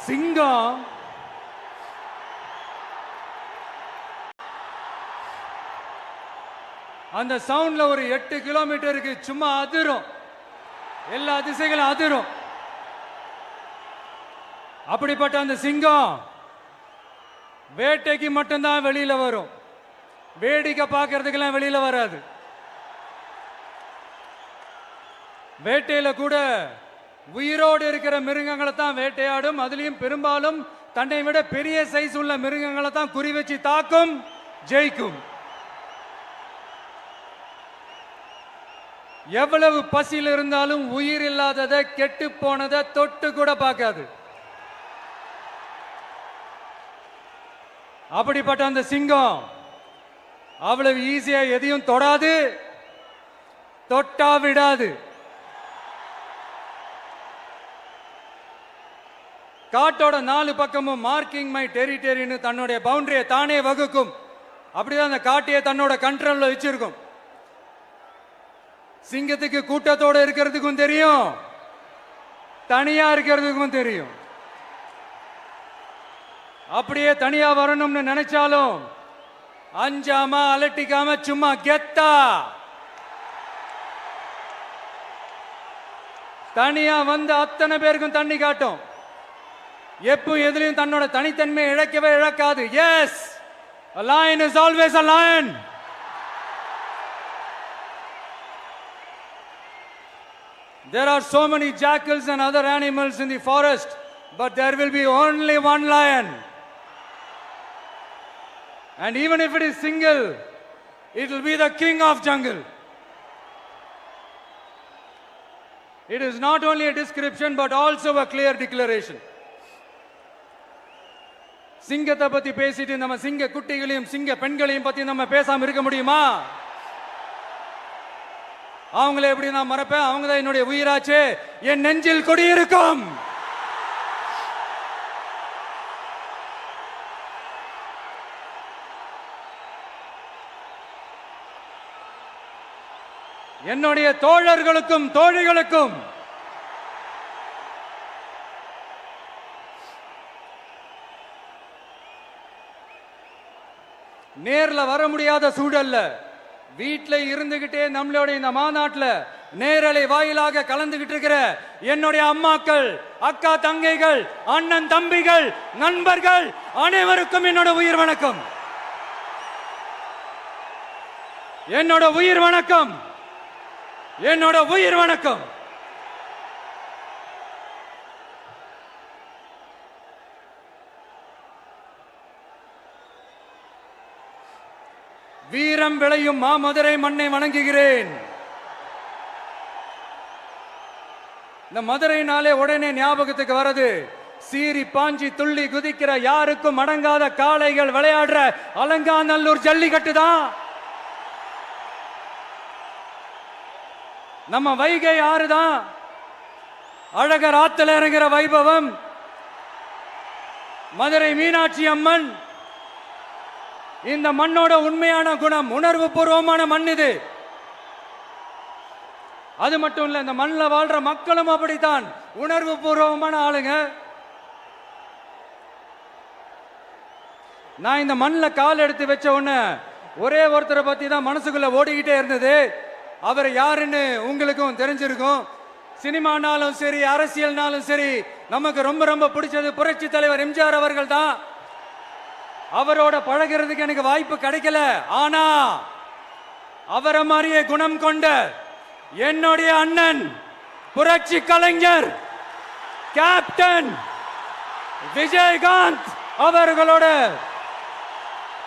சிங்கம் அந்த சவுண்ட்ல ஒரு 8 கிலோமீட்டருக்கு சும்மா அதிரும், எல்லா திசைகளும் அதிரும். அப்படிப்பட்ட அந்த சிங்கம் வேட்டைக்கு மட்டும்தான் வெளியில வரும், வேடிக்கை பார்க்கறதுக்கெல்லாம் வெளியில வராது. வேட்டையில கூட உயிரோடு இருக்கிற மிருகங்களை தான் வேட்டையாடும். அதுலயும் பெரும்பாலும் தன்னை விட பெரிய சைஸ் உள்ள மிருகங்களை தான் குறி வச்சு தாக்கும், ஜெயிக்கும். எவ்வளவு பசியில் இருந்தாலும் உயிர் இல்லாததை, கெட்டு போனதை தொட்டு கூட பார்க்காது. அப்படிப்பட்ட அந்த சிங்கம் அவ்வளவு ஈஸியா எதையும் தொடாது, தொட்டா விடாது. காட்டோட 4 பக்கமும் மார்க்கிங் மை டெரிட்டரின்னு தன்னுடைய பவுண்டரியை தானே வகுக்கும். அப்படிதான் அந்த காட்டையே தன்னோட கண்ட்ரோல்ல வச்சிருக்கும். சிங்கத்துக்கு கூட்டத்தோட இருக்கிறதுக்கும் தெரியும், தனியா இருக்கிறதுக்கும் தெரியும். அப்படியே தனியா வரணும்னு நினைச்சாலும் அஞ்சாம அலட்டிக்காம சும்மா கெத்தா தனியா வந்து அத்தனை பேருக்கும் தண்ணி காட்டும். எப்போ எதிலையும் தன்னோட தனித்தன்மையை இழக்கவே இழக்காது. Yes, a lion is always a lion. There are so many jackals and other animals in the forest, but there will be only one lion. And even if it is single, it will be the king of jungle. It is not only a description but also a clear declaration. சிங்கத்தை பத்தி பேசிட்டு நம்ம சிங்க குட்டிகளையும் சிங்க பெண்களையும் பத்தி நம்ம பேசாம இருக்க முடியுமா? அவங்கள எப்படி நான் மறப்பேன்? அவங்க தான் என்னுடைய உயிராச்சே, என் நெஞ்சில் குடியிருக்கும். என்னுடைய தோழர்களுக்கும் தோழிகளுக்கும் நேர்ல வர முடியாத சூழல்ல வீட்டில் இருந்துகிட்டே நம்மளோட இந்த மாநாட்டில் நேரலை வாயிலாக கலந்துகிட்டு இருக்கிற என்னுடைய அம்மாக்கள், அக்கா தங்கைகள், அண்ணன் தம்பிகள், நண்பர்கள் அனைவருக்கும் என்னோட உயிர் வணக்கம். என்னோட உயிர் வணக்கம், என்னோட உயிர் வணக்கம். வீரம் விளையும் மாமதுரை மண்ணை வணங்குகிறேன். இந்த மதுரைனாலே உடனே ஞாபகத்துக்கு வரது சீறி பாஞ்சி துள்ளி குதிக்கிற யாருக்கும் அடங்காத காளைகள் விளையாடுற அலங்காநல்லூர் ஜல்லிக்கட்டு தான். நம்ம வைகை ஆறு தான். அழகர் ஆத்துல இறங்குற வைபவம். மதுரை மீனாட்சி அம்மன். இந்த மண்ணோட உண்மையான குணம் உணர்வு பூர்வமான மண் இது. அது மட்டும் இல்ல, இந்த மண்ணில் வாழ்ற மக்களும் அப்படித்தான் உணர்வு பூர்வமான ஆளுங்க. நான் இந்த மண்ணில் கால் எடுத்து வச்ச உடனே ஒரே ஒருத்தரை பத்தி தான் மனசுக்குள்ள ஓடிக்கிட்டே இருந்தது. அவர் யாருன்னு உங்களுக்கும் தெரிஞ்சிருக்கும். சினிமானாலும் சரி, அரசியல்னாலும் சரி, நமக்கு ரொம்ப ரொம்ப பிடிச்சது புரட்சி தலைவர் எம்ஜிஆர் அவர்கள் தான். அவரோட பழகிறதுக்கு எனக்கு வாய்ப்பு கிடைக்கல. ஆனா அவரை மாதிரியே குணம் கொண்ட என்னுடைய அண்ணன் புரட்சி கலைஞர் கேப்டன் விஜயகாந்த் அவர்களோட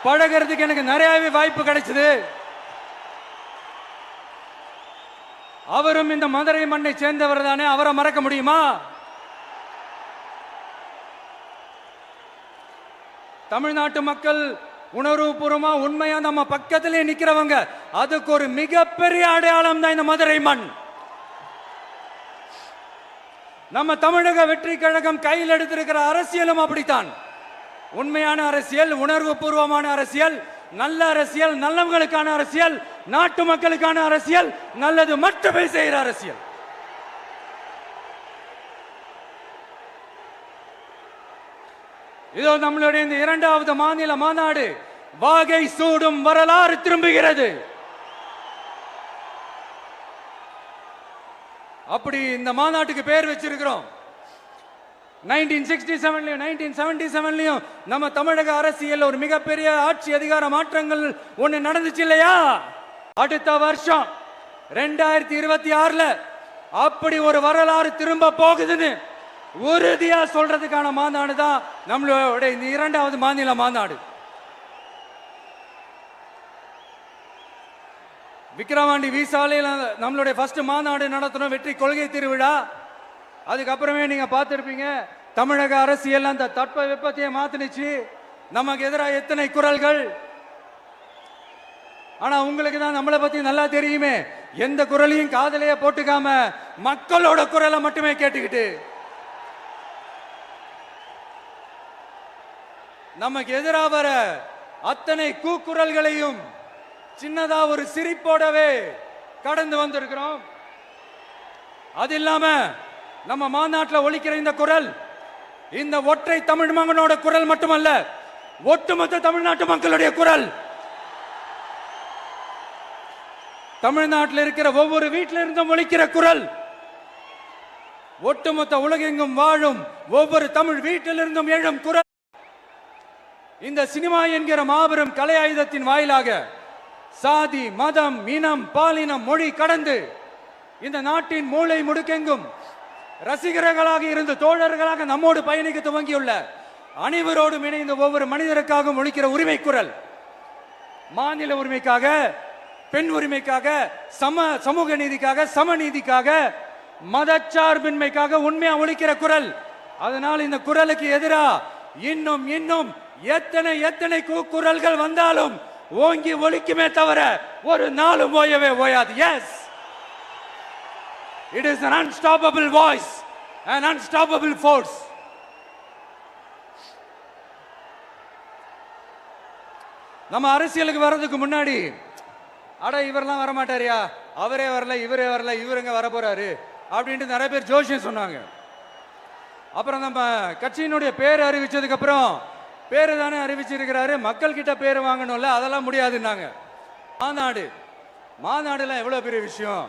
பழகிறதுக்கு எனக்கு நிறையவே வாய்ப்பு கிடைச்சது. அவரும் இந்த மதுரை மண்ணை சேர்ந்தவர் தானே, அவரை மறக்க முடியுமா? தமிழ்நாட்டு மக்கள் உணர்வுபூர்வமா உண்மையா நம்ம பக்கத்திலே நிக்கிறவங்க, அதுக்கு ஒரு மிகப்பெரிய அடையாளம் தான் இந்த மதுரை மண். நம்ம தமிழக வெற்றி கழகம் கையில் எடுத்திருக்கிற அரசியலும் அப்படித்தான். உண்மையான அரசியல், உணர்வு பூர்வமான அரசியல், நல்ல அரசியல், நல்லவங்களுக்கான அரசியல், நாட்டு மக்களுக்கான அரசியல், நல்லது மட்டுமே செய்கிற அரசியல். இதோ நம்மளுடைய இந்த இரண்டாவது மாநில மாநாடு வாகை சூடும் வரலாறு திரும்புகிறது. அப்படி இந்த மாநாட்டுக்கு பேர் வச்சிருக்கிறோம். 1967லயும் 1977லயும் நம்ம தமிழக அரசியல் ஒரு மிகப்பெரிய ஆட்சி அதிகார மாற்றங்கள் ஒண்ணு நடந்துச்சு இல்லையா? அடுத்த வருஷம் 2026ல அப்படி ஒரு வரலாறு திரும்ப போகுதுன்னு உறுதியா சொல்றதுக்கான மாநாடு தான் நம்மளோட இந்த இரண்டாவது மாநில மாநாடு. விக்கிரவாண்டி விசாலையில் நம்மளுடைய ஃபர்ஸ்ட் மாநாடு நடத்தணும், வெற்றி கொள்கை திருவிழா. அதுக்கப்புறமே நீங்க பார்த்திருப்பீங்க தமிழக அரசியல் அந்த தட்ப வெப்பத்தையே மாத்தினுச்சு. நமக்கு எதிராக எத்தனை குரல்கள். ஆனா உங்களுக்கு தான் நம்மளை பத்தி நல்லா தெரியுமே, எந்த குரலையும் காதலையே போட்டுக்காம மக்களோட குரலை மட்டுமே கேட்டுக்கிட்டு நமக்கு எதிராக வர அத்தனை கூக்குரல்களையும் சின்னதா ஒரு சிரிப்போடவே கடந்து வந்திருக்கிறோம். அது இல்லாம நம்ம மாநாட்டில் ஒலிக்கிற இந்த குரல் இந்த ஒற்றை தமிழ் மகனோட குரல் மட்டுமல்ல, ஒட்டுமொத்த தமிழ்நாட்டு மக்களுடைய குரல். தமிழ்நாட்டில் இருக்கிற ஒவ்வொரு வீட்டில இருந்தும் ஒலிக்கிற குரல், ஒட்டுமொத்த உலகெங்கும் வாழும் ஒவ்வொரு தமிழ் வீட்டிலிருந்தும் எழும் குரல். இந்த சினிமா என்கிற மாபெரும் கலை ஆயுதத்தின் வாயிலாக சாதி மதம் இனம் பாலினம் மொழி கடந்து இந்த நாட்டின் மூளை முடுக்கெங்கும் ரசிகர்களாக இருந்து தோழர்களாக நம்மோடு பயணிக்க துவங்கியுள்ள அனைவரோடும் இணைந்த ஒவ்வொரு மனிதருக்காகவும் ஒலிக்கிற உரிமை குரல். மாநில உரிமைக்காக, பெண் உரிமைக்காக, சமூக நீதிக்காக, சமநீதிக்காக, மதச்சார்பின்மைக்காக உண்மையா ஒலிக்கிற குரல். அதனால் இந்த குரலுக்கு எதிராக இன்னும் இன்னும் எத்தனை எத்தனை குரல்கள் வந்தாலும் ஓங்கி ஒலிக்குமே தவிர ஒரு நாளும் ஓயவே ஓயாது. Yes, it is an unstoppable voice, an unstoppable force. நம்ம அரசியலுக்கு வர்றதுக்கு முன்னாடி அட இவரெல்லாம் வர மாட்டாரியா, அவரே வரல இவரே வரல இவருங்க வர போறாரு அப்படின்ட்டு நிறைய பேர் ஜோசியம் சொன்னாங்க. அப்புறம் நம்ம கட்சியினுடைய பேர் அறிவிச்சதுக்கு அப்புறம் பேரு தானே அறிவிச்சிருக்கிறாரு, மக்கள் கிட்ட பேர் வாங்கணும்ல, அதெல்லாம் முடியாதுன்னாங்க. மாநாடுலாம் எவ்வளவு பெரிய விஷயம்,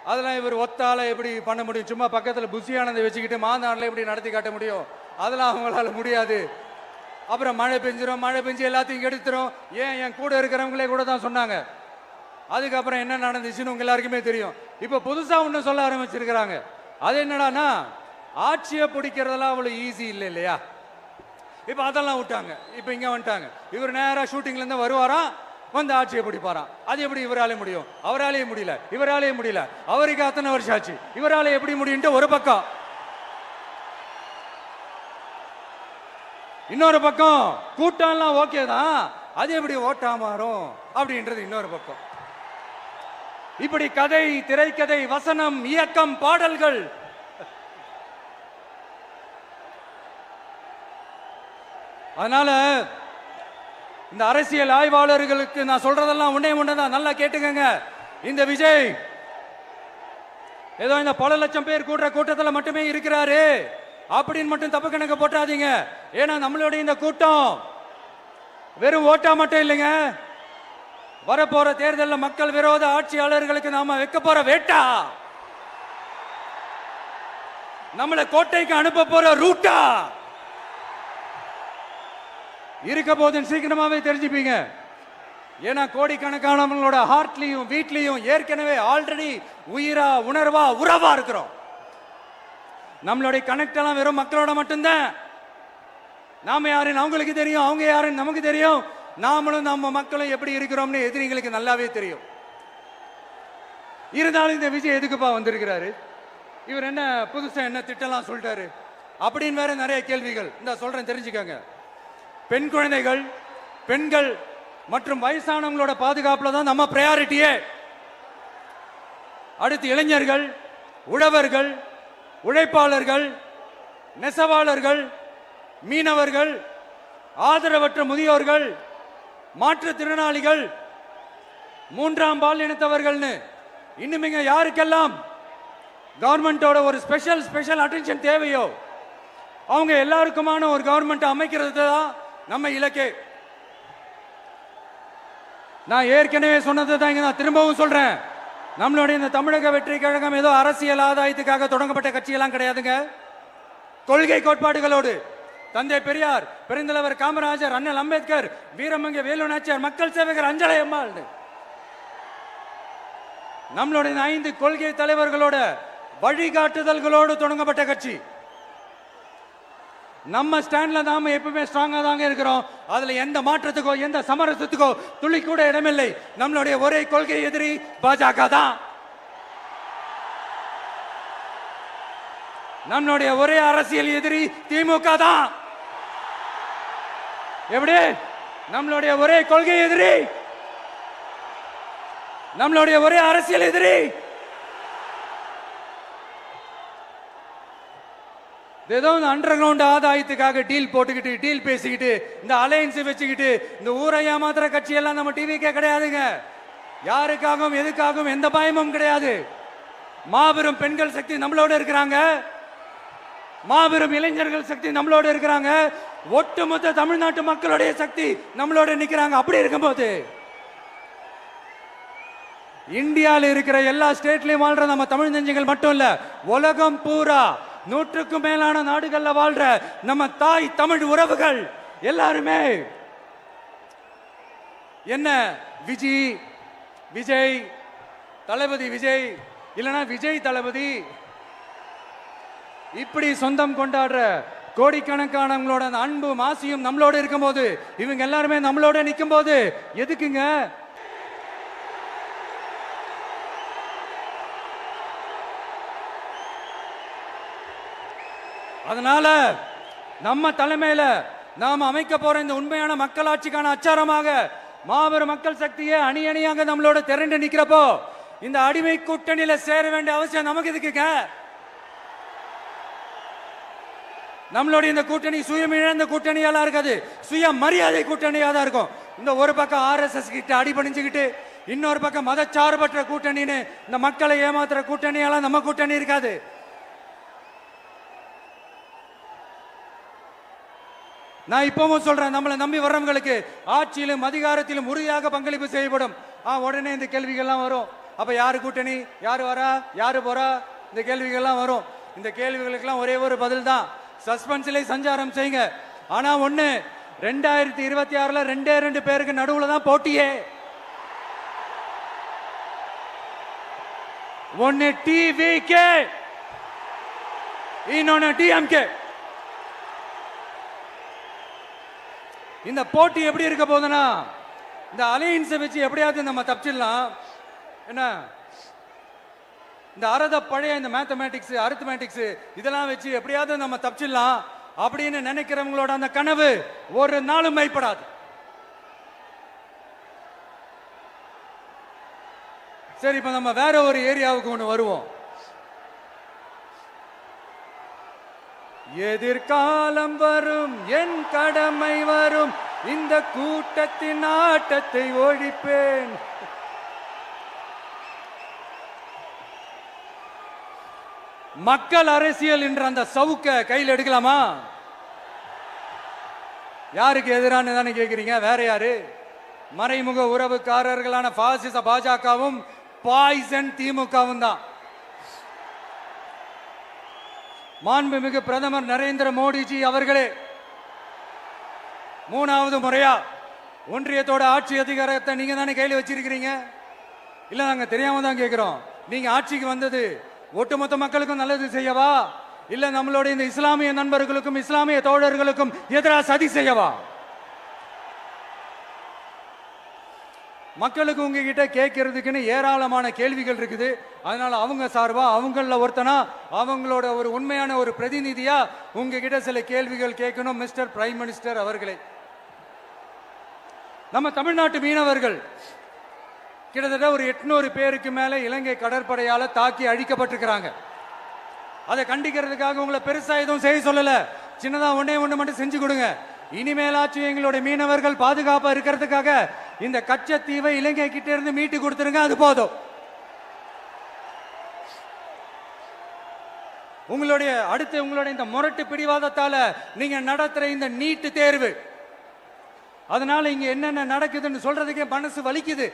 அதெல்லாம் இவர் ஒத்தால எப்படி பண்ண முடியும், சும்மா பக்கத்தில் புஷியானதை வச்சுக்கிட்டு மாநாடுல எப்படி நடத்தி காட்ட முடியும், அதெல்லாம் அவங்களால முடியாது. அப்புறம் மழை பெஞ்சு எல்லாத்தையும் எடுத்துரும். ஏன் என் கூட இருக்கிறவங்களே கூட தான் சொன்னாங்க. அதுக்கப்புறம் என்ன நடந்துச்சுன்னு உங்க எல்லாருக்குமே தெரியும். இப்ப புதுசா ஒண்ணு சொல்ல ஆரம்பிச்சிருக்கிறாங்க. அது என்னடானா, ஆட்சியை பிடிக்கிறதெல்லாம் அவ்வளவு ஈஸி இல்லை இல்லையா. இப்ப அதெல்லாம் விட்டாங்க, இப்ப இங்க வந்துட்டாங்க. இவர் நேரா ஷூட்டிங்ல இருந்து வருவாராம், வந்து ஆட்சியை பிடிப்பாராம். அது எப்படி இவராலே முடியும், அவராலேயே முடியல, இவராலேயே முடியல, அவருக்கு அத்தனை வருஷம் ஆச்சு, இவராலே எப்படி முடியும் ஒரு பக்கம். இன்னொரு பக்கம் கூட்டம்லாம் ஓகே தான், அது எப்படி ஓட்டா மாறும் அப்படின்றது இன்னொரு பக்கம். இப்படி கதை, திரைக்கதை, வசனம், இயக்கம், பாடல்கள், அதனால இந்த அரசியல் ஆய்வாளர்களுக்கு நான் சொல்றதெல்லாம் உன்னே ஒண்ணுதான், நல்லா கேட்டுக்கங்க. இந்த விஜய் ஏதோ இந்த பல லட்சம் பேர் கூடுற கூட்டத்தில் மட்டுமே இருக்கிறாரு அப்படின்னு மட்டும் தப்பு கணக்கு போட்டாதீங்க. ஏன்னா நம்மளுடைய இந்த கூட்டம் வெறும் ஓட்டா மட்டும் இல்லைங்க, வரப்போற தேர்தலில் மக்கள் விரோத ஆட்சியாளர்களுக்கு நாம வைக்க போற வேட்டா, நம்மளை கோட்டைக்கு அனுப்ப போற ரூட்டா இருக்க போதுன்னு சீக்கிரமாவே தெரிஞ்சுப்பீங்க. ஏன்னா கோடிக்கணக்கானவங்களோட ஹார்ட்லயும் வீட்லயும் ஏற்கனவே ஆல்ரெடி உயிரா உணர்வா உறவா இருக்கிறோம். நம்மளுடைய கனெக்ட் எல்லாம் வெறும் மக்களோட மட்டும்தான். நாம யாருன்னு அவங்களுக்கு தெரியும், அவங்க யாருன்னு நமக்கு தெரியும். நாமளும் நம்ம மக்களும் எப்படி இருக்கிறோம்னு எதிரிங்களுக்கு நல்லாவே தெரியும். இருந்தாலும் இந்த விஜய் எதுக்குப்பா வந்திருக்கிறாரு, இவர் என்ன புதுசா என்ன திட்டம்லாம் சொல்லிட்டாரு அப்படின்னு வேற நிறைய கேள்விகள். இந்த சொல்றேன் தெரிஞ்சுக்கங்க. பெண் குழந்தைகள், பெண்கள் மற்றும் வயசானவங்களோட பாதுகாப்புல தான் நம்ம பிரையாரிட்டியே. அடுத்து இளைஞர்கள், உழவர்கள், உழைப்பாளர்கள், நெசவாளர்கள், மீனவர்கள், ஆதரவற்ற முதியோர்கள், மாற்றுத்திறனாளிகள், மூன்றாம் பால் இனத்தவர்கள்னு இன்னும் யாருக்கெல்லாம் கவர்மெண்டோட ஒரு ஸ்பெஷல் அட்டென்ஷன் தேவையோ அவங்க எல்லாருக்குமான ஒரு கவர்மெண்ட் அமைக்கிறது தான் நம்ம இலக்கே. நான் ஏற்கனவே சொன்னது தான் இங்க நான் திரும்பவும் சொல்றேன். நம்மளுடைய இந்த தமிழக வெற்றி கழகம் ஏதோ அரசியல் ஆதாயத்துக்காக தொடங்கப்பட்ட கட்சியெல்லாம் கிடையாதுங்க. கொள்கை கோட்பாடுகளோடு தந்தை பெரியார், பெருந்தலைவர் காமராஜர், அண்ணல் அம்பேத்கர், வீரமங்க வேலு நாச்சியார், மக்கள் சேவகர் அஞ்சலை அம்மாள், நம்மளுடைய 5 கொள்கை தலைவர்களோட வழிகாட்டுதல்களோடு தொடங்கப்பட்ட கட்சி. நம்ம ஸ்டாண்ட்ல நாம எப்பவுமே ஸ்ட்ராங்கா தாங்க இருக்கிறோம். அதுல எந்த மாற்றத்துக்கோ எந்த சமரசத்துக்கோ துளி கூட இடமில்லை. நம்மளுடைய ஒரே கொள்கை எதிரி பாஜக தான். நம்மளுடைய ஒரே அரசியல் எதிரி திமுக தான். எப்படி? நம்மளுடைய ஒரே கொள்கை எதிரி, நம்மளுடைய ஒரே அரசியல் எதிரி ஏதோ அண்டர் கிரவுண்ட் ஆதாயத்துக்காக டீல் போட்டுக்கிட்டு டீல் பேசிக்கிட்டு இந்த அலையன்ஸ் வச்சுக்கிட்டு இந்த ஊரை ஏமாத்துற கட்சி எல்லாம் நம்ம டிவிக்கே கிடையாதுங்க. யாருக்காகவும் எதுக்காகவும் எந்த பயமும் கிடையாது. மாபெரும் பெண்கள் சக்தி நம்மளோட இருக்கிறாங்க. மாபெரும் இளைஞர்கள் சக்தி நம்மளோட இருக்கிறாங்க. ஒட்டுமொத்த தமிழ்நாட்டு மக்களுடைய சக்தி நம்மளோட நிக்கிறாங்க. அப்படி இருக்கும்போது இந்தியாவில் இருக்கிற எல்லா ஸ்டேட்லயும் வாழ்ற நம்ம தமிழ் நெஞ்சங்கள் மட்டும் இல்ல, உலகம் பூரா 100க்கும் மேலான நாடுகள்ல வாழ்ற நம்ம தாய் தமிழ் உறவுகள் எல்லாருமே என்ன விஜய் தளபதி விஜய் இல்லனா விஜய் தளபதி இப்படி சொந்தம் கொண்டாடுற கோடிக்கணக்கானவங்களோட அன்பு மாசியும் நம்மளோட இருக்கும் போது, இவங்க எல்லாருமே நம்மளோட நிற்கும் போது எதுக்குங்க? அதனால நம்ம தலைமையில நாம் அமைக்க போற இந்த உண்மையான மக்களாட்சிக்கான அச்சாரமாக மாபெரும் மக்கள் சக்தியை அணி அணியாக நம்மளோட திரண்டு நிக்கிறப்போ இந்த அடிமை கூட்டணியில சேர வேண்டிய அவசியம் நமக்கு இருக்குங்க. நம்மளுடைய இந்த கூட்டணி சுயமிழந்த கூட்டணியாலாம் இருக்காது, சுய மரியாதை கூட்டணியா தான் இருக்கும். இந்த ஒரு பக்கம் RSS கிட்ட அடிபணிஞ்சுக்கிட்டு, இன்னொரு பக்கம் மதச்சார்பற்ற கூட்டணின்னு இந்த மக்களை ஏமாத்துற கூட்டணியாலாம் நம்ம கூட்டணி இருக்காது. நான் இப்பவும் சொல்றேன், நம்மளை நம்பி வர்றவங்களுக்கு ஆட்சியிலும் அதிகாரத்திலும் உறுதியாக பங்களிப்பு செய்யப்படும். உடனே இந்த கேள்விகள்லாம் வரும். அப்ப யாரு கூட்டணி, யாரு வரா, யாரு போறா, இந்த கேள்விகள்லாம் வரும். இந்த கேள்விகளுக்கெல்லாம் ஒரே ஒரு பதில் தான், சஸ்பென்ஸ்ல சஞ்சாரம் செய்யுங்க. ஆனா ஒண்ணு, 2026ல 2 பேருக்கு நடுவுல தான் போட்டியே. ஒன்னு டிவிகே, இன்னொன்னு டிஎம்கே. இந்த போட்டி எப்படி இருக்க போதுன்னா, இந்த அலையன்ஸை வச்சு எப்படியாவது நம்ம தப்பிச்சிடலாம். என்ன இந்த அறத பழைய இந்த மேத்தமேட்டிக்ஸ் அரித்மேட்டிக்ஸ் இதெல்லாம் வச்சு எப்படியாவது நம்ம தப்பிச்சிடலாம் அப்படின்னு நினைக்கிறவங்களோட அந்த கனவு ஒரு நாளும் மைப்படாது. சரி, இப்ப நம்ம வேற ஒரு ஏரியாவுக்கு ஒன்று வருவோம். எதிர்காலம் வரும், என் கடமை வரும், இந்த கூட்டத்தின் ஆட்டத்தை ஒழிப்பேன். மக்கள் அரசியல் என்ற அந்த சவுக்க கையில் எடுக்கலாமா? யாருக்கு எதிரான தானே கேட்கிறீங்க? வேற யாரு? மறைமுக உறவுக்காரர்களான பாசிச பாஜகவும் பாய்சன் திமுகவும் தான். மாண்புமிகு பிரதமர் நரேந்திர மோடிஜி அவர்களே 3வது முறையா ஒன்றியத்தோட ஆட்சி அதிகாரத்தை நீங்க தானே கையில் வச்சிருக்கிறீங்க. இல்ல, நாங்க தெரியாம தான் கேட்கிறோம். நீங்க ஆட்சிக்கு வந்தது ஒட்டுமொத்த மக்களுக்கும் நல்லது செய்யவா, இல்ல நம்மளோட இந்த இஸ்லாமிய நண்பர்களுக்கும் இஸ்லாமிய தோழர்களுக்கும் எதிராக சதி செய்யவா? மக்களுக்கு உங்ககிட்ட கேட்கறதுக்குன்னு ஏராளமான கேள்விகள் இருக்குது. அதனால அவங்க சார்பா அவங்கள ஒருத்தனா அவங்களோட ஒரு உண்மையான ஒரு பிரதிநிதியா உங்ககிட்ட சில கேள்விகள் கேட்கணும். மிஸ்டர் பிரைம் மினிஸ்டர் அவர்களே, நம்ம தமிழ்நாட்டு மீனவர்கள் கிட்டத்தட்ட ஒரு 800 பேருக்கு மேல இலங்கை கடற்படையால தாக்கி அழிக்கப்பட்டிருக்கிறாங்க. அதை கண்டிக்கிறதுக்காக உங்களை பெருசா எதுவும் செய்ய சொல்லல, சின்னதா ஒண்ணே ஒண்ணு மட்டும் செஞ்சு கொடுங்க. இனிமேலாச்சும் எங்களுடைய மீனவர்கள் பாதுகாப்பா இருக்கிறதுக்காக இந்த கச்சத்தீவை இலங்கை கிட்ட இருந்து மீட்டு கொடுத்துருங்க, அது போதும். உங்களுடைய இந்த முரட்டு பிடிவாதத்தால நீங்க நடத்துற இந்த நீட்டு தேர்வு, அதனால இங்க என்னென்ன நடக்குதுன்னு சொல்றதுக்கே மனசு வலிக்குது.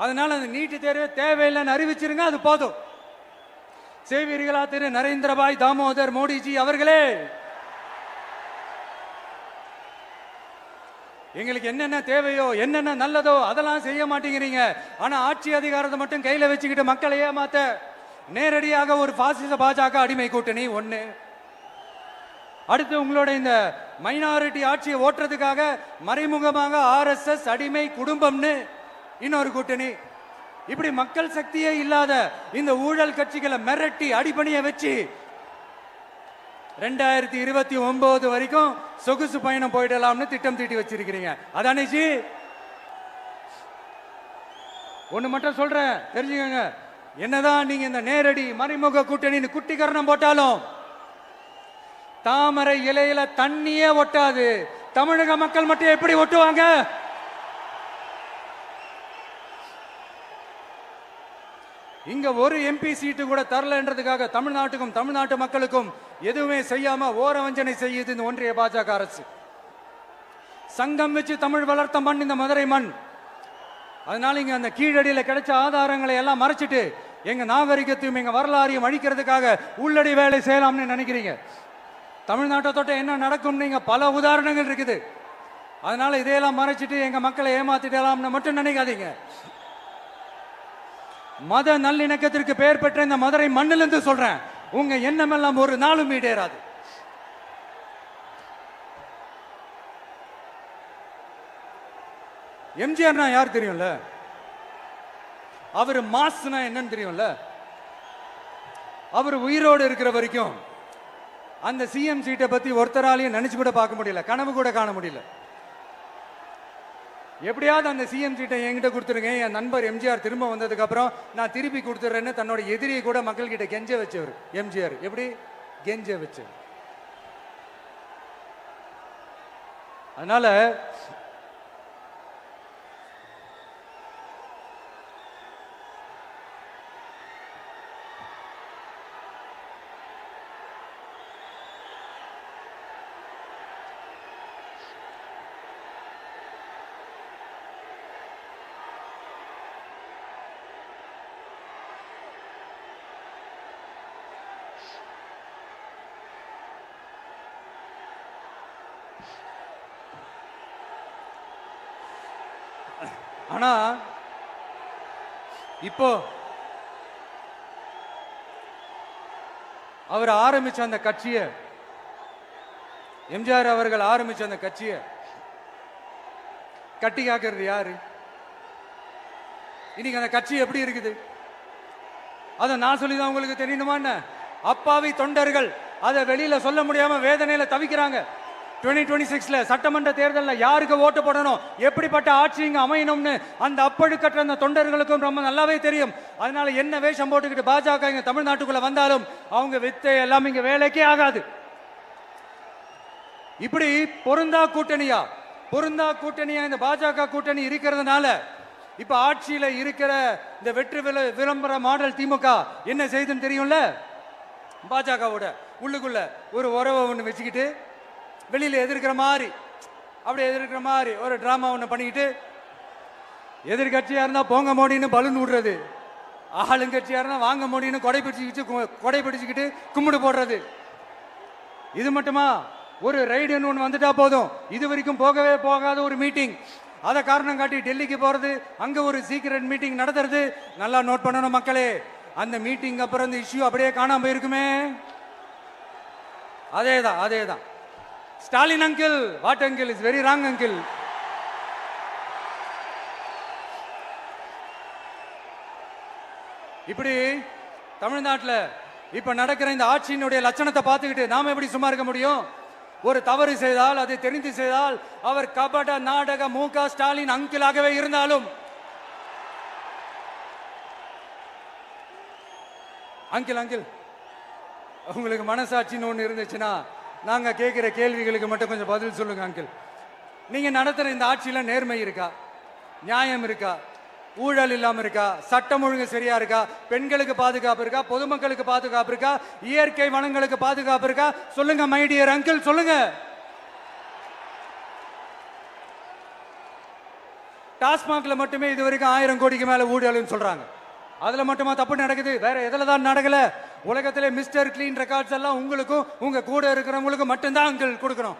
அதனால அந்த நீட்டு தேர்வு தேவையில்லைன்னு அறிவிச்சிருங்க, அது போதும். சேவீர்களா திரு நரேந்திரபாய் தாமோதர் மோடிஜி அவர்களே, எங்களுக்கு என்னென்ன தேவையோ என்னென்ன நல்லதோ அதெல்லாம் செய்ய மாட்டேங்கிறீங்க. ஆனா ஆட்சி அதிகாரத்தை மட்டும் கையில வச்சுக்கிட்டு மக்களை ஏமாத்த நேரடியாக ஒரு பாசிச பாஜக அடிமை கூட்டணி ஒண்ணு. அடுத்து உங்களோட இந்த மைனாரிட்டி ஆட்சியை ஓட்டுறதுக்காக மறைமுகமாக RSS அடிமை குடும்பம்னு இன்னொரு கூட்டணி. இப்படி மக்கள் சக்தியே இல்லாத இந்த ஊழல் கட்சிகளை மிரட்டி அடிபணிய வச்சு 2029 வரைக்கும் சொகுசு பயணம் போயிடலாம்னு திட்டம் தீட்டி வச்சிருக்கிறீங்க. அதானே ஜி? ஒண்ணு மட்டும் சொல்றேன், தெரிஞ்சுக்கங்க. என்னதான் நீங்க இந்த நேரடி மறைமுக கூட்டணி குட்டிகரணம் போட்டாலும் தாமரை இலையில தண்ணியே ஒட்டாது. தமிழக மக்கள் மட்டும் எப்படி ஒட்டுவாங்க? இங்க ஒரு MP சீட்டு கூட தரலன்றதுக்காக தமிழ்நாட்டுக்கும் தமிழ்நாட்டு மக்களுக்கும் எதுவுமே செய்யாம ஓரவஞ்சனை செய்யுது இந்த ஒன்றிய பாஜக அரசு. சங்கம் வச்சு தமிழ் வளர்த்த மண் இந்த மதுரை மண். அதனால இங்க அந்த கீழடியில கிடைச்ச ஆதாரங்களை எல்லாம் மறைச்சிட்டு எங்க நாகரிகத்தையும் எங்க வரலாறையும் அழிக்கிறதுக்காக உள்ளடி வேலை செய்யலாம்னு நினைக்கிறீங்க. தமிழ்நாட்டை தொட்ட என்ன நடக்கும் நீங்க பல உதாரணங்கள் இருக்குது. அதனால இதையெல்லாம் மறைச்சிட்டு எங்க மக்களை ஏமாத்திடலாம்னு மட்டும் நினைக்காதீங்க. மத நல்லிணக்கத்திற்கு பெயர் பெற்ற இந்த மதுரை மண்ணிலிருந்து சொல்றேன், உங்க எண்ணமெல்லாம் ஒரு நாளும் ஈடேறாது. எம்ஜிஆர்னா யார் தெரியும்ல? அவர் மாஸ்னா என்னன்னு தெரியும்ல? அவர் உயிரோடு இருக்கிற வரைக்கும் அந்த சிஎம் சீட்டை பத்தி ஒருத்தராலையும் நினைச்சு கூட பார்க்க முடியல, கனவு கூட காண முடியல. எப்படியாவது அந்த சிஎம் சீட்டை என்கிட்ட கொடுத்துருங்க, என் நண்பர் எம்ஜிஆர் திரும்ப வந்ததுக்கு அப்புறம் நான் திருப்பி கொடுத்துறேன்னு தன்னோட எதிரியை கூட மக்கள் கிட்ட கெஞ்ச வச்சவர் எம்ஜிஆர். எப்படி கெஞ்ச வச்சவர்? அதனால ஆனா இப்போ அவர் ஆரம்பிச்ச அந்த கட்சியை, எம்ஜிஆர் அவர்கள் ஆரம்பிச்ச அந்த கட்சியை கட்டி காக்கிறது யாரு? இன்னைக்கு அந்த கட்சி எப்படி இருக்குது அதை நான் சொல்லிதான் உங்களுக்கு தெரியணுமா என்ன? அப்பாவி தொண்டர்கள் அதை வெளியில சொல்ல முடியாம வேதனையில தவிக்கிறாங்க. 2026 சட்டமன்ற தேர்தலில் யாருக்கு ஓட்டு போடணும், எப்படிப்பட்ட ஆட்சி இங்க அமையணும்னு அந்த அப்பழுக்கற்ற அந்த தொண்டர்களுக்கும் ரொம்ப நல்லாவே தெரியும். அதனால என்ன வேஷம் போட்டுக்கிட்டு பாஜக இங்க தமிழ்நாட்டுக்குள்ள வந்தாலும் அவங்க வித்தை எல்லாம் இங்க வேலைக்கே ஆகாது. இப்படி பொருந்தா கூட்டணியா இந்த பாஜக கூட்டணி இருக்கிறதுனால இப்ப ஆட்சியில இருக்கிற இந்த வெற்றி விளம்பர மாடல் திமுக என்ன செய்துன்னு தெரியும்ல? பாஜகவோட உள்ளுக்குள்ள ஒரு உறவை ஒண்ணு வச்சுக்கிட்டு வெளியில எதிர்க்கிற மாதிரி ஒரு டிராமா ஒண்ணு பண்ணிக்கிட்டு, எதிர்கட்சியா இருந்தா போங்க மோடின்னு பலூன் விடுறது, ஆளுங்கட்சியா இருந்தா வாங்க மோடின்னு கொடை பிடிச்சுக்கிட்டு கும்பிடு போடுறது. இது மட்டுமா? ஒரு ரைடுன்னு ஒன்று வந்துட்டா போதும், இது வரைக்கும் போகவே போகாத ஒரு மீட்டிங், அதை காரணம் காட்டி டெல்லிக்கு போறது, அங்க ஒரு சீக்கிரட் மீட்டிங் நடத்துறது. நல்லா நோட் பண்ணணும் மக்களே, அந்த மீட்டிங் அப்புறம் இந்த இஷ்யூ அப்படியே காணாம போயிருக்குமே. அதேதான் Stalin uncle, what uncle is very wrong uncle. இப்படி தமிழ்நாட்டில் இப்ப நடக்கிற இந்த ஆட்சியினுடைய லட்சணத்தை பார்த்துக்கிட்டு நாம எப்படி சும்மா இருக்க முடியும்? ஒரு தவறு செய்தால், அதை தெரிந்து செய்தால், அவர் கபட நாடக மு.க. ஸ்டாலின் அங்கிளாகவே இருந்தாலும், அங்கிள் உங்களுக்கு மனசாட்சின்னு ஒன்று இருந்துச்சுன்னா நாங்க கேட்கிற கேள்விகளுக்கு மட்டும் கொஞ்சம் பதில் சொல்லுங்க அங்கிள். நீங்க நடத்துற இந்த ஆட்சியில நேர்மை இருக்கா, நியாயம் இருக்கா, ஊழல் இல்லாம இருக்கா? சட்டம் ஒழுங்கு சரியா இருக்கா? பெண்களுக்கு பாதுகாப்பு இருக்கா? பொதுமக்களுக்கு பாதுகாப்பு இருக்கா? இயற்கை வளங்களுக்கு பாதுகாப்பு இருக்கா? சொல்லுங்க மை டியர் அங்கிள், சொல்லுங்க. டாஸ்மாக்ல மட்டுமே இது வரைக்கும் 1000 கோடிக்கு மேல ஊழல்னு சொல்றாங்க. அதுல மட்டுமா தப்பு நடக்குது? வேற எதுல தான் நடக்கல? உலகத்திலே மிஸ்டர் கிளீன் ரெக்கார்ட்ஸ் எல்லாம் உங்களுக்கும் உங்க கூட இருக்கிறவங்களுக்கும் மட்டும்தான் அங்கிள் கொடுக்கணும்.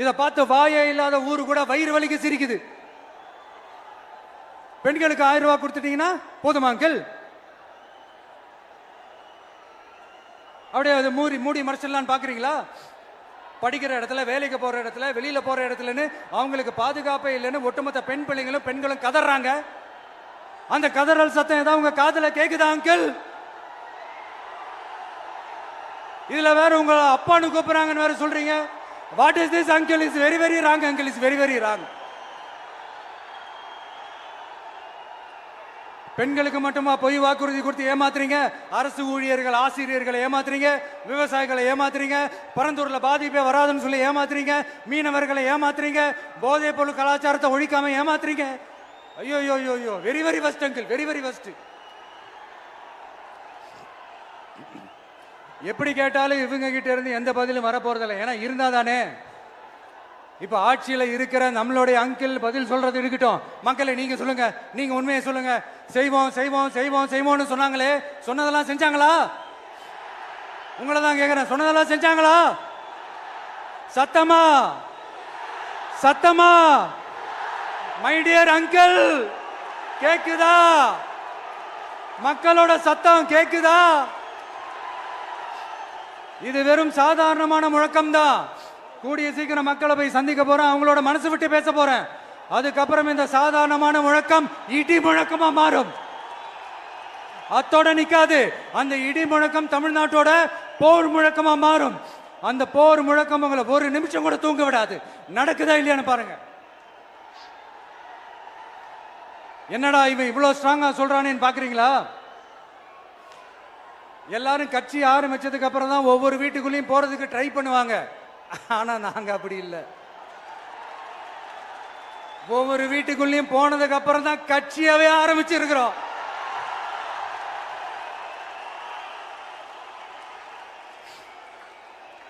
இதை பார்த்து வாயே இல்லாத ஊரு கூட வயிறு வலிக்கு சிரிக்குது. பெண்களுக்கு 1000 ரூபாய் கொடுத்துட்டீங்கன்னா போதுமா அங்கிள்? அப்படியே அது மூடி மறைச்சிடலான்னு பாக்குறீங்களா? படிக்கிற இடத்துல, வேலைக்கு போற இடத்துல, வெளியில போற இடத்துலன்னு அவங்களுக்கு பாதுகாப்பே இல்லைன்னு ஒட்டுமொத்த பெண்களும் கதறாங்க. அந்த கதறல் சத்தம் ஏதாவது உங்க காதுல கேக்குதா அங்கிள்? இதுல வேற உங்க அப்பான்னு கூப்பிடுறாங்கன்னு வேற சொல்றீங்க. What is this uncle? Is very very wrong uncle, is very very wrong. பெண்களுக்கு மட்டுமா பொய் வாக்குறுதி கொடுத்து ஏமாத்துறீங்க? அரசு ஊழியர்கள், ஆசிரியர்களை ஏமாத்துறீங்க, விவசாயிகளை ஏமாத்துறீங்க, பரந்தூர்ல பாதிப்பே வராதுன்னு சொல்லி ஏமாத்துறீங்க, மீனவர்களை ஏமாத்துறீங்க, போதைப் பொருள் கலாச்சாரத்தை ஒழிக்காம ஏமாத்துறீங்க. ஐயோ ஐயோ ஐயோ, very very வஸ்ட் uncle, very very வஸ்ட். எப்படி கேட்டாலும் இவங்க கிட்ட இருந்து எந்த பதிலும் வர போறதில்லை. ஏன்னா இருந்தா தானே. இப்ப ஆட்சியில இருக்கிற நம்மளுடைய அங்கிள் பதில் சொல்றது இருக்கட்டும். மக்களை நீங்க சொல்லுங்க, நீங்க உண்மையை சொல்லுங்க. செய்வோம் செய்வோம் செய்வோம் செய்வோம்னு சொன்னாங்களே, சொன்னதெல்லாம் செஞ்சாங்களா? உங்களை தான் கேட்கிறேன், சொன்னதெல்லாம் செஞ்சாங்களா? சத்தமா சத்தமா மை டியர் அங்கிள், கேக்குதா? மக்களோட சத்தம் கேக்குதா? இது வெறும் சாதாரணமான முழக்கம் தான். கூடிய சீக்கிரம் மக்களை போய் சந்திக்க போறேன், அவங்களோட மனசு விட்டு பேச போறேன். அதுக்கப்புறம் இந்த சாதாரணமான முழக்கம் இடி முழக்கமா மாறும். அத்தோட நிக்காது. அந்த இடி முழக்கம் தமிழ்நாட்டோட போர் முழக்கமா மாறும். அந்த போர் முழக்கம் உங்களை ஒரு நிமிஷம் கூட தூங்க விடாது. நடக்குதா இல்லையான்னு பாருங்க. என்னடா இவன் இவ்வளவு ஸ்ட்ராங்கா சொல்றானேன்னு பாக்குறீங்களா? எல்லாரும் கட்சி ஆரம்பிச்சதுக்கு அப்புறம் தான் ஒவ்வொரு வீட்டுக்குள்ளேயும் போறதுக்கு ட்ரை பண்ணுவாங்க. ஆனா நாங்க அப்படி இல்லை. ஒவ்வொரு வீட்டுக்குள்ளேயும் போனதுக்கு அப்புறம் தான் கட்சியாவே ஆரம்பிச்சிருக்கிறோம்.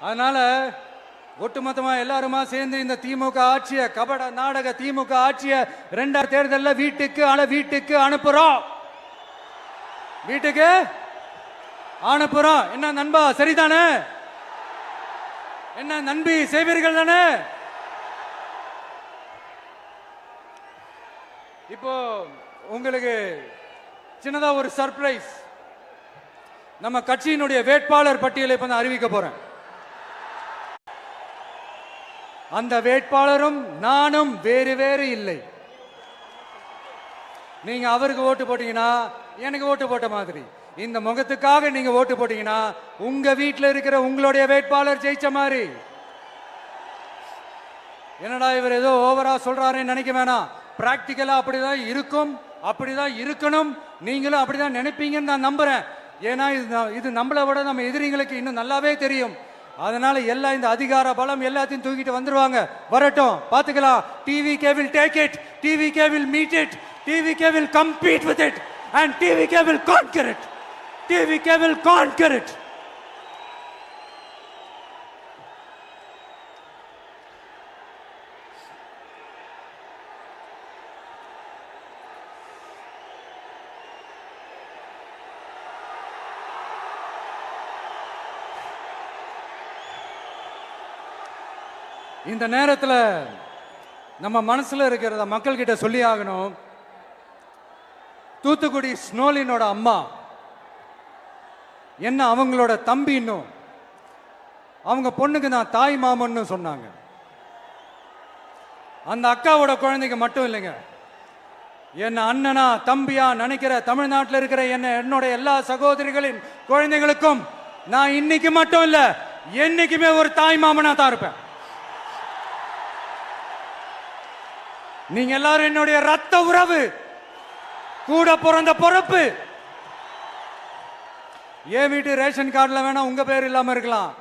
அதனால ஒட்டுமொத்தமா எல்லாருமா சேர்ந்து இந்த திமுக ஆட்சிய, கபட நாடக திமுக ஆட்சிய 2000 தேர்தலில் வீட்டுக்கு அனுப்புறோம். வீட்டுக்கு அனுப்புறோம். என்ன நண்பா, சரிதானே? என்ன நண்பி, செய்வீர்கள் தானே? இப்போ உங்களுக்கு சின்னதா ஒரு சர்ப்ரைஸ். நம்ம கட்சியினுடைய வேட்பாளர் பட்டியலை இப்ப நான் அறிவிக்க போறேன். அந்த வேட்பாளரும் நானும் வேறு வேறு இல்லை. நீங்க அவருக்கு ஓட்டு போட்டீங்கன்னா எனக்கு ஓட்டு போட்ட மாதிரி. இந்த முகத்துக்காக நீங்க ஓட்டு போட்டீங்கன்னா உங்க வீட்டில் இருக்கிற உங்களுடைய வேட்பாளர் ஜெயிச்ச மாதிரி. என்னடா இவர் ஏதோ ஓவரா சொல்றாருன்னு நினைக்க வேணாம். பிராக்டிக்கலா அப்படிதான் இருக்கும், அப்படிதான் இருக்கணும். நீங்களும் அப்படிதான் நினைப்பீங்கன்னு நான் நம்புறேன். ஏன்னா இது நம்மளை விட நம்ம எதிரிங்களுக்கு இன்னும் நல்லாவே தெரியும். அதனால எல்லாம் இந்த அதிகார பலம் எல்லாத்தையும் தூக்கிட்டு வந்துருவாங்க. வரட்டும், பாத்துக்கலாம். TVK will take it, TVK will meet it, TVK will compete with it and TVK will conquer it. TVK will conquer it. இந்த நேரத்தில் நம்ம மனசுல இருக்கிறத மக்கள் கிட்ட சொல்லி ஆகணும். தூத்துக்குடி ஸ்னோலினோட அம்மா என்ன அவங்களோட தம்பி, இன்னும் அவங்க பொண்ணுக்கு நான் தாய் மாமன்னு சொன்னாங்க. அந்த அக்காவோட குழந்தைக்கு மட்டும் இல்லைங்க, என்ன அண்ணனா தம்பியா நினைக்கிற தமிழ்நாட்டில் இருக்கிற என்னோட எல்லா சகோதரிகளின் குழந்தைகளுக்கும் நான் இன்னைக்கு மட்டும் இல்ல, என்னைக்குமே ஒரு தாய் மாமனா தான் இருப்பேன். நீங்க எல்லாரும் என்னுடைய ரத்த உறவு, கூட பிறந்த பொறுப்பு. என் வீட்டு ரேஷன் கார்டுல வேணா உங்க பேர் இல்லாம இருக்கலாம்,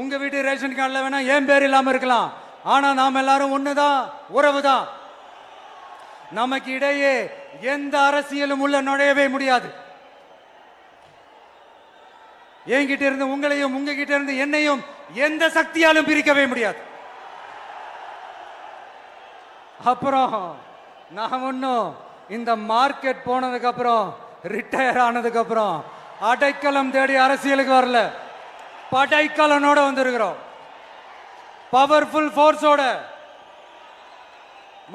உங்க வீட்டு ரேஷன் கார்டுல வேணா என் பேர் இல்லாம இருக்கலாம். ஆனா நாம் எல்லாரும் ஒண்ணுதான், உறவு தான். நமக்கு இடையே எந்த அரசியலும் உள்ள நுழையவே முடியாது. என்கிட்ட இருந்து உங்களையும் உங்ககிட்ட இருந்து என்னையும் எந்த சக்தியாலும் பிரிக்கவே முடியாது. அப்புறம் நான் ஒன்னும் இந்த மார்க்கெட் போனதுக்கு அப்புறம் ரிட்டையர் ஆனதுக்கு அப்புறம் அடைக்கலம் தேடி அரசியலுக்கு வரல, படைக்கலனோட வந்திருக்கிறோம். பவர்ஃபுல் போர்ஸோட,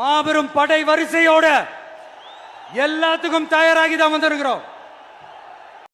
மாபெரும் படை வரிசையோட எல்லாத்துக்கும் தயாராகி தான் வந்திருக்கிறோம்.